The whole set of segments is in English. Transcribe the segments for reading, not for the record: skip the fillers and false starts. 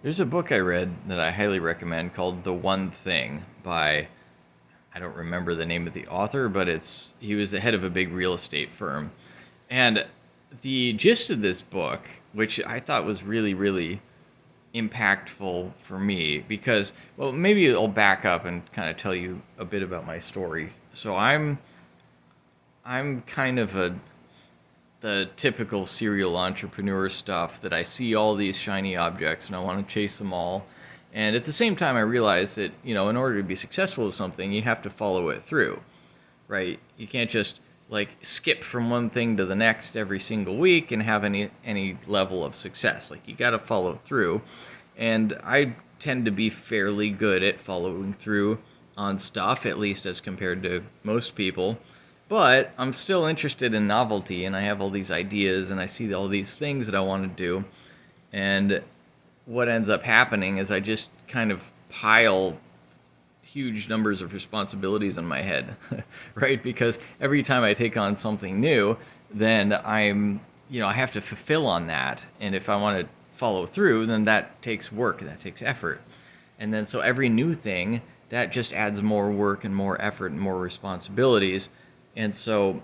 There's a book I read that I highly recommend called The One Thing by, I don't remember the name of the author, but he was the head of a big real estate firm. And the gist of this book, which I thought was really, really impactful for me, because, well, maybe I'll back up and kind of tell you a bit about my story. So I'm kind of the typical serial entrepreneur stuff that I see all these shiny objects and I want to chase them all. And at the same time, I realize that, in order to be successful with something, you have to follow it through, right? You can't just like skip from one thing to the next every single week and have any level of success. Like you got to follow through. And I tend to be fairly good at following through on stuff, at least as compared to most people. But I'm still interested in novelty, and I have all these ideas, and I see all these things that I want to do. And what ends up happening is I just kind of pile huge numbers of responsibilities on my head, right? Because every time I take on something new, then I have to fulfill on that. And if I want to follow through, then that takes work, that takes effort. And then so every new thing, that just adds more work and more effort and more responsibilities. And so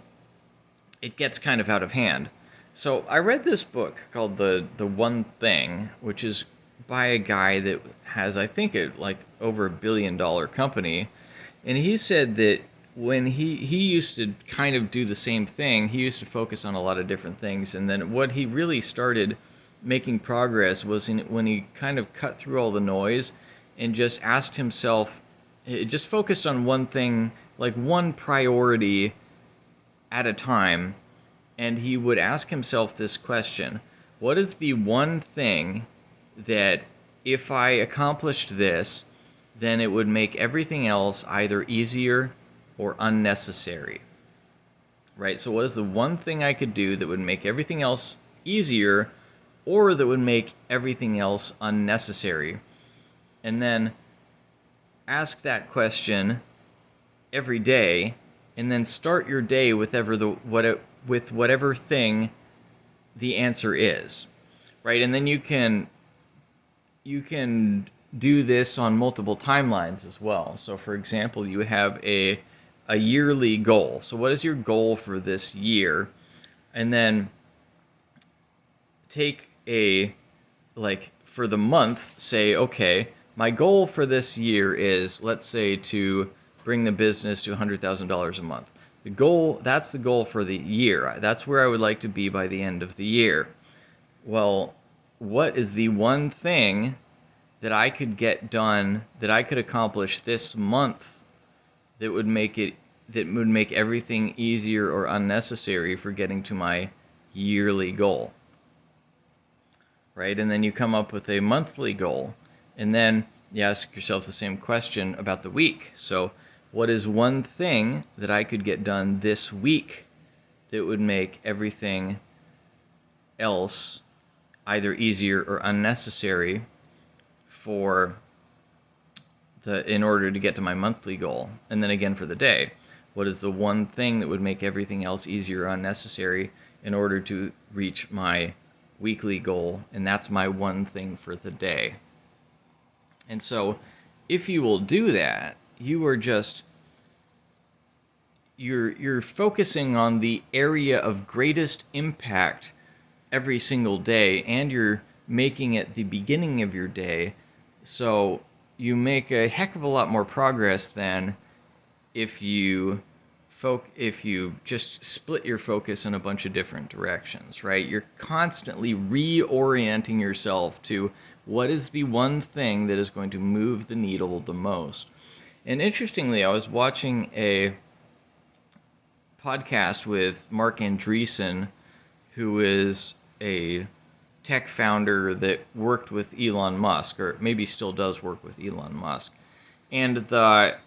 it gets kind of out of hand. So I read this book called The One Thing, which is by a guy that has, I think, like over $1 billion company, and he said that when he used to kind of do the same thing, he used to focus on a lot of different things, and then what he really started making progress was when he kind of cut through all the noise and just asked himself, just focused on one thing, like one priority at a time, and he would ask himself this question: what is the one thing that if I accomplished this, then it would make everything else either easier or unnecessary? Right? So what is the one thing I could do that would make everything else easier or that would make everything else unnecessary? And then ask that question every day, and then start your day with whatever thing the answer is, right? And then you can do this on multiple timelines as well. So for example, you have a yearly goal. So what is your goal for this year? And then take for the month, say, okay, my goal for this year is, let's say, to bring the business to $100,000 a month. That's the goal for the year. That's where I would like to be by the end of the year. Well, what is the one thing that I could get done, that I could accomplish this month, that would make everything easier or unnecessary for getting to my yearly goal? Right? And then you come up with a monthly goal. And then you ask yourself the same question about the week. So what is one thing that I could get done this week that would make everything else either easier or unnecessary in order to get to my monthly goal? And then again for the day, what is the one thing that would make everything else easier or unnecessary in order to reach my weekly goal? And that's my one thing for the day. And so if you will do that, you're focusing on the area of greatest impact every single day, and you're making it the beginning of your day. So you make a heck of a lot more progress than if you just split your focus in a bunch of different directions, right? You're constantly reorienting yourself to what is the one thing that is going to move the needle the most. And interestingly, I was watching a podcast with Mark Andreessen, who is a tech founder that worked with Elon Musk, or maybe still does work with Elon Musk. And the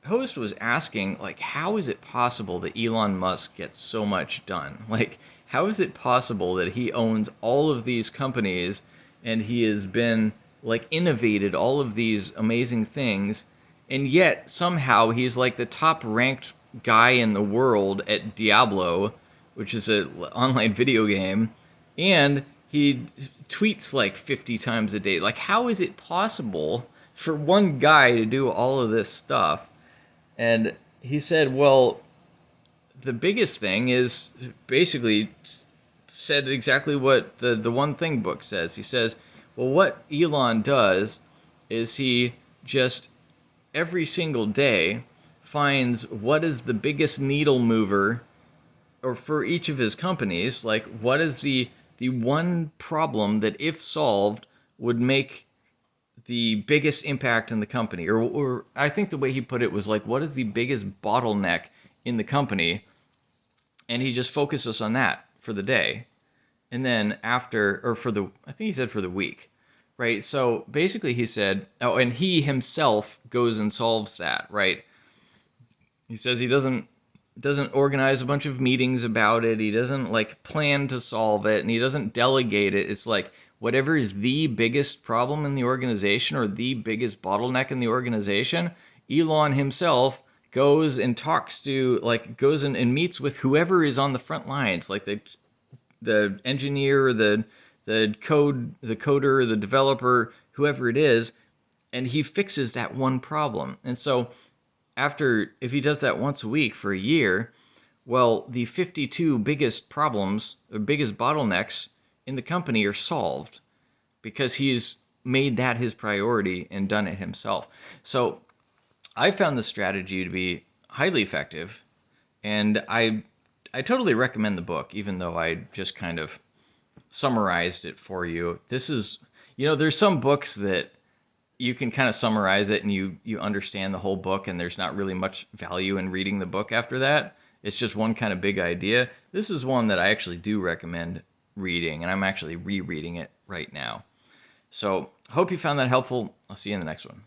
host was asking, like, how is it possible that Elon Musk gets so much done? Like, how is it possible that he owns all of these companies and he has been, like, innovated all of these amazing things, and yet somehow he's like the top ranked guy in the world at Diablo, which is an online video game, and he tweets like 50 times a day. Like, how is it possible for one guy to do all of this stuff? And he said, well, the biggest thing is basically said exactly what the one thing book says. He says, well, what Elon does is he just every single day finds what is the biggest needle mover, or for each of his companies, like what is the one problem that if solved would make the biggest impact in the company, or I think the way he put it was like, what is the biggest bottleneck in the company, and he just focuses on that for the day, and then after, or for the, I think he said for the week, right? So basically he said, oh, and he himself goes and solves that, right? He says he doesn't organize a bunch of meetings about it. He doesn't like plan to solve it, and he doesn't delegate it. It's like whatever is the biggest problem in the organization or the biggest bottleneck in the organization, Elon himself goes and talks to, like, goes and meets with whoever is on the front lines, like the engineer, the coder, the developer, whoever it is, and he fixes that one problem. And so after, if he does that once a week for a year, well, the 52 biggest problems or biggest bottlenecks in the company are solved because he's made that his priority and done it himself. So I found the strategy to be highly effective, and I totally recommend the book, even though I just kind of summarized it for you. This is, there's some books that you can kind of summarize it and you understand the whole book, and there's not really much value in reading the book after that. It's just one kind of big idea. This is one that I actually do recommend reading, and I'm actually rereading it right now. So hope you found that helpful. I'll see you in the next one.